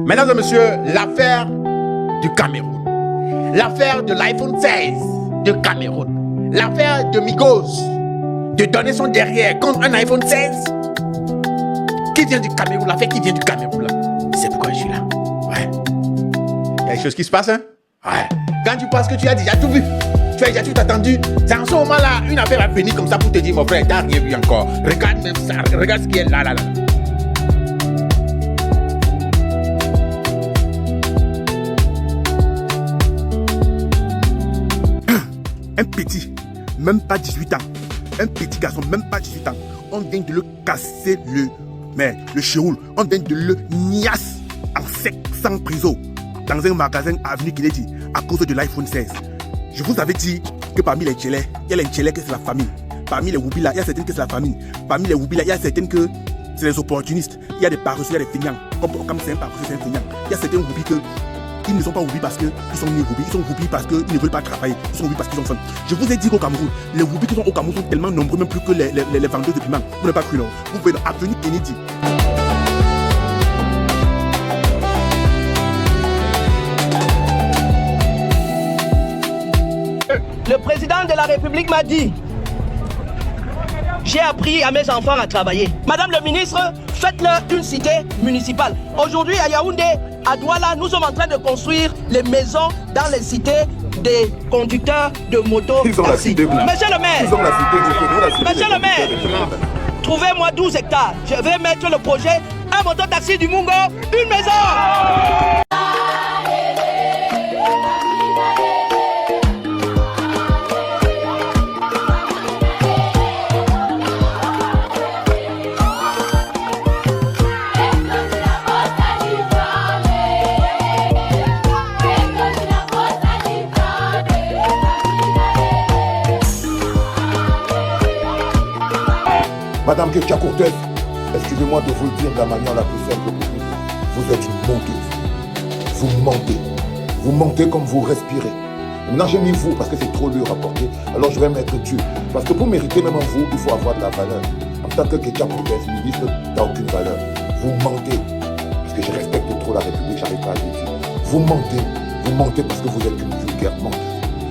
Mesdames et messieurs, l'affaire du Cameroun. L'affaire de l'iPhone 16 de Cameroun. L'affaire de Migos de donner son derrière contre un iPhone 16 qui vient du Cameroun. L'affaire qui vient du Cameroun là. C'est pourquoi je suis là. Ouais. Il y a des choses qui se passent, hein. Ouais. Quand tu penses que tu as déjà tout vu, tu as déjà tout attendu, c'est en ce moment-là, une affaire va venir comme ça pour te dire, mon frère, t'as rien vu encore. Regarde même ça, regarde ce qui est là. Un petit, même pas 18 ans, un petit garçon, même pas 18 ans, on vient de le casser le chéoul, on vient de le niasse en sec, sans prison, dans un magasin à Avenue Kennedy, à cause de l'iPhone 16. Je vous avais dit que parmi les tchélés, il y a les tchélés que c'est la famine. Parmi les Woubila, il y a certaines que c'est la famine. Parmi les Woubila, il y a certaines que c'est les opportunistes. Il y a des paresseux, il y a des feignants. Comme c'est un paresseux, c'est un feignant. Il y a certains Woubis que ils ne sont pas Woubis parce qu'ils sont nés Woubis. Ils sont Woubis parce qu'ils ne veulent pas travailler. Ils sont Woubis parce qu'ils ont faim. Je vous ai dit qu'au Cameroun, les Woubis qui sont au Cameroun sont tellement nombreux, même plus que les vendeurs de piment. Vous n'avez pas cru, non? Vous pouvez dans Avenue Kennedy. Le président de la République m'a dit, j'ai appris à mes enfants à travailler. Madame le ministre, faites-leur une cité municipale. Aujourd'hui à Yaoundé, à Douala, nous sommes en train de construire les maisons dans les cités des conducteurs de moto. Ils ont la cité. Monsieur le maire, ils ont la cité. Monsieur le maire, trouvez-moi 12 hectares. Je vais mettre le projet, un moto-taxi du Mungo, une maison. Madame Ketia Cortez, excusez-moi de vous le dire de la manière la plus simple possible. Vous êtes une menteuse. Vous mentez. Vous mentez comme vous respirez. Maintenant, j'ai mis vous parce que c'est trop lourd à porter. Alors je vais mettre Dieu. Parce que pour mériter même vous, il faut avoir de la valeur. En tant que Ketia Cortez, ministre, t'as aucune valeur. Vous mentez. Parce que je respecte trop la République, j'arrive pas à le dire. Vous mentez. Vous mentez parce que vous êtes une vulgaire menteuse.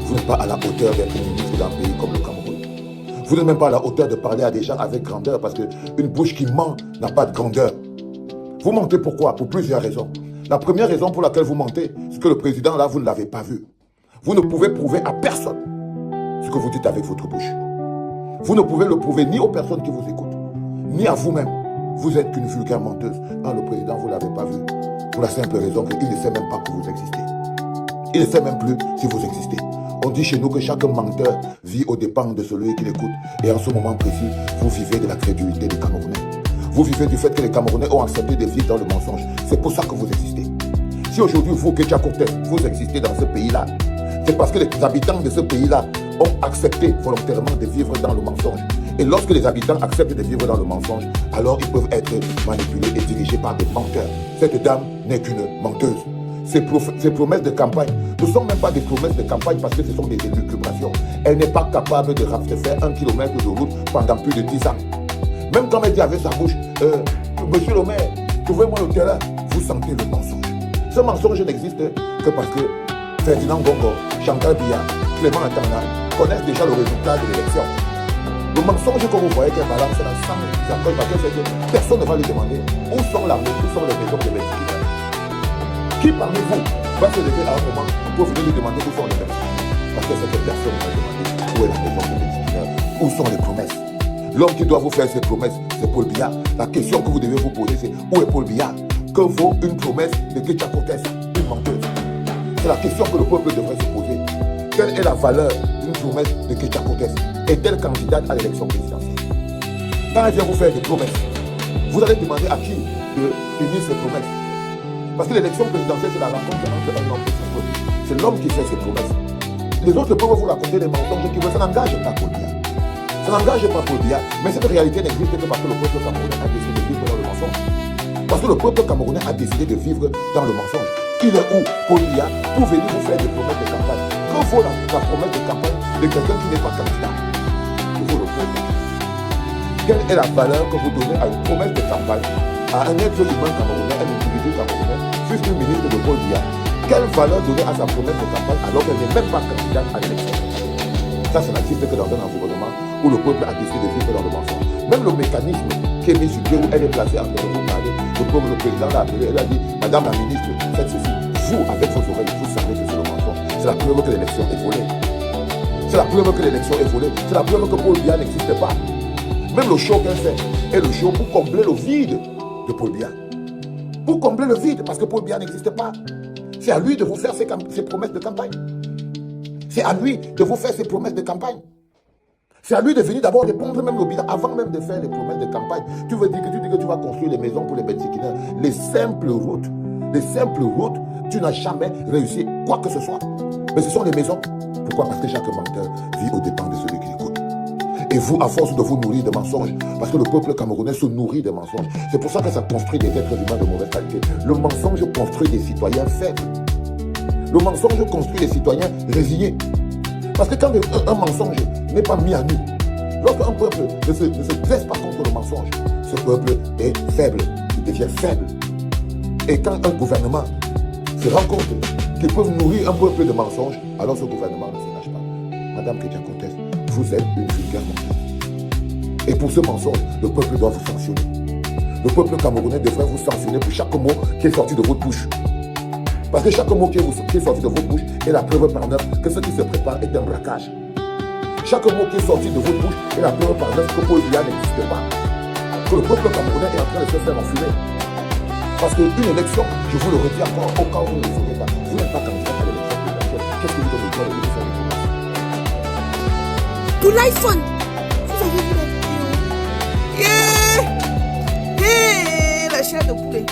Vous n'êtes pas à la hauteur d'être ministre d'un pays comme le Cameroun. Vous n'êtes même pas à la hauteur de parler à des gens avec grandeur parce qu'une bouche qui ment n'a pas de grandeur. Vous mentez pourquoi? Pour plusieurs raisons. La première raison pour laquelle vous mentez, c'est que le président là, vous ne l'avez pas vu. Vous ne pouvez prouver à personne ce que vous dites avec votre bouche. Vous ne pouvez le prouver ni aux personnes qui vous écoutent, ni à vous-même. Vous êtes qu'une vulgaire menteuse. Non, le président, vous ne l'avez pas vu. Pour la simple raison qu'il ne sait même pas que vous existez. Il ne sait même plus si vous existez. On dit chez nous que chaque menteur vit aux dépens de celui qui l'écoute. Et en ce moment précis, vous vivez de la crédulité des Camerounais. Vous vivez du fait que les Camerounais ont accepté de vivre dans le mensonge. C'est pour ça que vous existez. Si aujourd'hui, vous, Ketia Cortez, vous existez dans ce pays-là, c'est parce que les habitants de ce pays-là ont accepté volontairement de vivre dans le mensonge. Et lorsque les habitants acceptent de vivre dans le mensonge, alors ils peuvent être manipulés et dirigés par des menteurs. Cette dame n'est qu'une menteuse. Ces promesses de campagne ne sont même pas des promesses de campagne parce que ce sont des élucubrations. Elle n'est pas capable de faire 1 kilomètre de route pendant plus de 10 ans. Même quand elle dit avec sa bouche, monsieur le maire, trouvez-moi le terrain, vous sentez le mensonge. Ce mensonge n'existe que parce que Ferdinand Gongo, Chantal Biya, Clément Atanga connaissent déjà le résultat de l'élection. Le mensonge que vous voyez qu'elle balance dans 100 accords, parce que personne ne va lui demander où sont l'armée, où sont les maisons de l'individu. Qui parmi vous va se lever à un moment pour venir lui demander où sont les personnes? Parce que cette personne va demander où est la maison de l'individu, où sont les promesses. L'homme qui doit vous faire ces promesses, c'est Paul Biya. La question que vous devez vous poser, c'est où est Paul Biya? Que vaut une promesse de Ketia Cortez, une menteuse? C'est la question que le peuple devrait se poser. Quelle est la valeur d'une promesse de Ketia Cortez? Est-elle candidate à l'élection présidentielle? Quand elle vient vous faire des promesses, vous allez demander à qui de tenir ces promesses. Parce que l'élection présidentielle, c'est la rencontre entre un homme et son peuple. C'est l'homme qui fait ses promesses. Les autres peuvent vous raconter des mensonges qui veulent. Ça n'engage pas Paul Biya. Ça n'engage pas Paul Biya. Mais cette réalité n'existe que parce que le peuple camerounais a décidé de vivre dans le mensonge. Parce que le peuple camerounais a décidé de vivre dans le mensonge. Il est où, Paul Biya, pour venir vous faire des promesses de campagne? Que vaut la promesse de campagne de quelqu'un qui n'est pas candidat? Que vaut le peuple? Quelle est la valeur que vous donnez à une promesse de campagne à un être humain camerounais, un individu camerounais, plus une ministre de Paul Biya, quelle valeur donner à sa promesse de campagne alors qu'elle n'est même pas candidate à l'élection? Ça n'existe que dans un environnement où le peuple a décidé de vivre dans le mensonge. Même le mécanisme qui est mis sur pied, où elle est placée en train de vous parler, le président l'a appelé, elle a dit, Madame la ministre, faites ceci. Vous, avec vos oreilles, vous savez que c'est le mensonge. C'est la preuve que l'élection est volée. C'est la preuve que l'élection est volée. C'est la preuve que Paul Biya n'existe pas. Même le show qu'elle fait est le show pour combler le vide de Paul Biya. Pour combler le vide, parce que Paul Biya n'existe pas. C'est à lui de vous faire ses promesses de campagne. C'est à lui de vous faire ses promesses de campagne. C'est à lui de venir d'abord répondre même le bilan avant même de faire les promesses de campagne. Tu dis que tu vas construire les maisons pour les Bensikina. Les simples routes, tu n'as jamais réussi quoi que ce soit. Mais ce sont les maisons. Pourquoi? Parce que chaque menteur vit aux dépens de celui qui l'écoute. Et vous, à force de vous nourrir de mensonges, parce que le peuple camerounais se nourrit de mensonges, c'est pour ça que ça construit des êtres humains de mauvaise qualité. Le mensonge construit des citoyens faibles. Le mensonge construit des citoyens résignés. Parce que quand un mensonge n'est pas mis à nu, lorsqu'un peuple ne se dresse pas contre le mensonge, ce peuple est faible, il devient faible. Et quand un gouvernement se rend compte qu'il peut nourrir un peuple de mensonges, alors ce gouvernement ne se lâche pas. Madame Ketia Comtesse, vous êtes une vulgaire menteuse. Et pour ce mensonge, le peuple doit vous sanctionner. Le peuple camerounais devrait vous sanctionner pour chaque mot qui est sorti de votre bouche. Parce que chaque mot qui est sorti de votre bouche est la preuve par neuf que ce qui se prépare est un braquage. Chaque mot qui est sorti de votre bouche est la preuve par neuf que Paul Biya n'existe pas. Que le peuple camerounais est en train de se faire enfumer. Parce qu'une élection, je vous le redis encore, au cas où vous ne le savez pas, vous n'êtes pas candidat à l'élection présidentielle. Qu'est-ce que vous devez dire à l'élection présidentielle? Pour l'iPhone, vous avez vu la vidéo? La chair de poulet.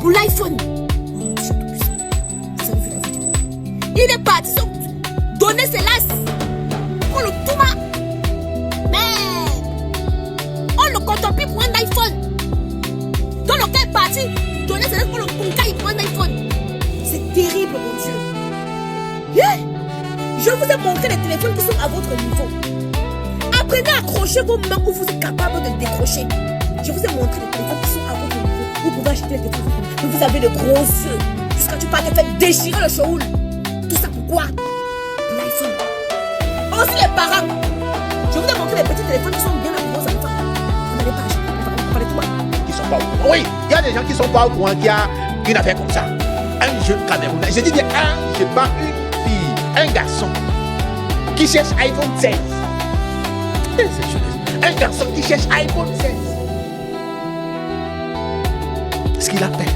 Pour l'iPhone. Il est parti donner ses lasses. On le touma. Mais on le contemple pour un iPhone. Dans lequel parti donner ses lasses pour le concaille pour un iPhone. C'est terrible, mon Dieu. Je vous ai montré les téléphones qui sont à votre niveau. Apprenez à accrocher vos mains où vous êtes capable de décrocher. Je vous ai montré les téléphones qui sont à votre niveau. Vous pouvez acheter les téléphones. Mais vous avez de gros yeux. Jusqu'à tu parles de faire déchirer le show. Tout ça pourquoi? L'iPhone. Aussi les parents. Je vous ai montré les petits téléphones qui sont bien à vos enfants. Vous n'allez pas acheter. Vous parlez de quoi? Qui sont pas au courant. Oui, il y a des gens qui sont pas au courant qu'il y a une affaire comme ça. Un jeune Camerounais. Je dis bien je pas une fille, un garçon qui cherche iPhone 16. Un garçon qui cherche iPhone 16. Ce qu'il a fait.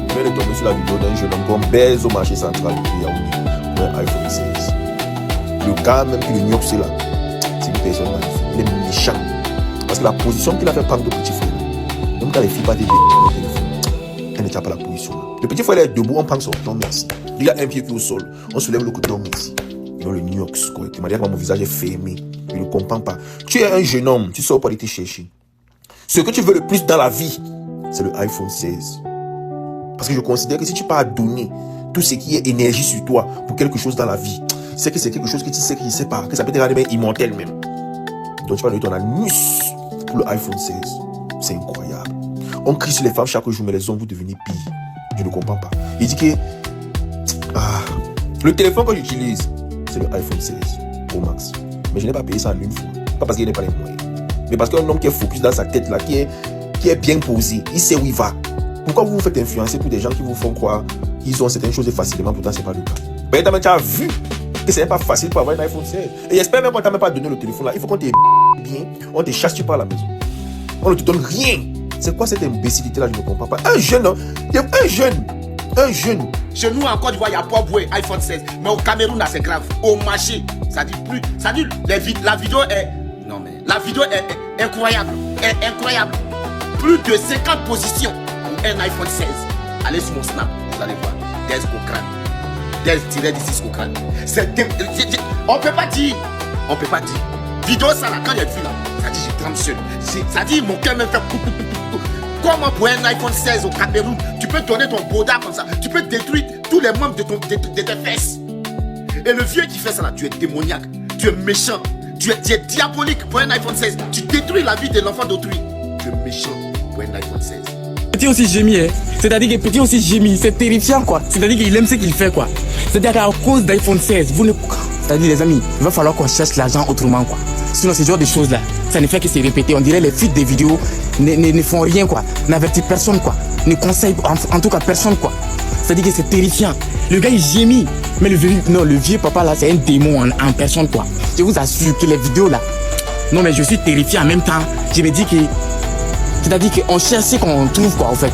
Je viens de tomber sur la vidéo d'un jeune homme qu'on baise au marché central de Yaoundé pour un iPhone 16. Le gars même qui le gnoxe là, c'est une personne magnifique. Il est méchant. Parce que la position qu'il a fait prendre de petit frère, même quand les filles battent des téléphone, elle ne tient pas la position là. Le petit frère est debout, on prend son non merci. Il a un pied qui est au sol, on soulève le couteau merci. Il le gnoxe correctement. D'ailleurs, mon visage est fermé. Il ne comprend pas. Tu es un jeune homme, tu sors pour aller te chercher. Ce que tu veux le plus dans la vie, c'est le iPhone 16. Parce que je considère que si tu peux donner tout ce qui est énergie sur toi pour quelque chose dans la vie, c'est que c'est quelque chose que tu sais qu'il ne sait pas, que ça peut te rendre immortel même. Donc tu vas donner ton anus pour le iPhone 16. C'est incroyable. On crie sur les femmes chaque jour, mais les hommes, vous devenez pire. Je ne comprends pas. Il dit que le téléphone que j'utilise, c'est le iPhone 16 Pro Max. Mais je n'ai pas payé ça en une fois. Pas parce qu'il n'est pas les moyens. Mais parce qu'un homme qui est focus dans sa tête là, qui est bien posé, il sait où il va. Pourquoi vous vous faites influencer pour des gens qui vous font croire qu'ils ont certaines choses facilement, pourtant c'est pas le cas. Ben, tu as vu que ce n'est pas facile pour avoir un iPhone 16. Et j'espère même qu'on t'a même pas donné le téléphone là. Il faut qu'on t'ait bien, on te chasse, tu pars à la maison. On ne te donne rien. C'est quoi cette imbécilité là, je ne comprends pas. Un jeune. Chez nous en Côte d'Ivoire, il y a pas boué iPhone 16. Mais au Cameroun, là, c'est grave. Au marché, ça dit plus. Ça dit, la vidéo est. Non, mais. La vidéo est incroyable. Incroyable. Plus de 50 positions pour un iPhone 16. Allez sur mon Snap, vous allez voir. Des Cochrane. Des tirés d'ici Cochrane. On peut pas dire. Vidéo, ça là, quand j'ai vu là, ça dit, j'ai trempe seul. Ça dit, mon cœur me fait. Comment pour un iPhone 16 au Cameroun, tu peux donner ton boda comme ça, tu peux détruire tous les membres de tes fesses. Et le vieux qui fait ça là, tu es démoniaque, tu es méchant, tu es diabolique pour un iPhone 16. Tu détruis la vie de l'enfant d'autrui. Tu es méchant pour un iPhone 16. Petit aussi gémit, hein. C'est-à-dire que Petit aussi gémit, c'est terrifiant quoi. C'est-à-dire qu'il aime ce qu'il fait quoi. C'est-à-dire qu'à cause d'iPhone 16, vous ne... C'est-à-dire les amis, il va falloir qu'on cherche l'argent autrement quoi. Sinon ce genre de choses là, ça ne fait que se répéter. On dirait les fuites des vidéos ne font rien quoi. N'avertit personne quoi. Ne conseille en tout cas personne quoi. C'est-à-dire que c'est terrifiant. Le gars il gémit. Mais le vieux papa là c'est un démon en personne quoi. Je vous assure que les vidéos là, non mais je suis terrifié en même temps. Je me dis que, c'est-à-dire qu'on cherche ce qu'on trouve quoi en fait.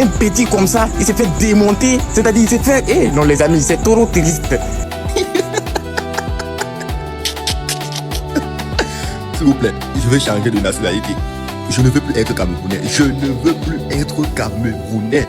Un petit comme ça, il s'est fait démonter. C'est-à-dire il s'est fait, non les amis, c'est trop triste. S'il vous plaît, je vais changer de nationalité. Je ne veux plus être camerounais. Je ne veux plus être camerounais.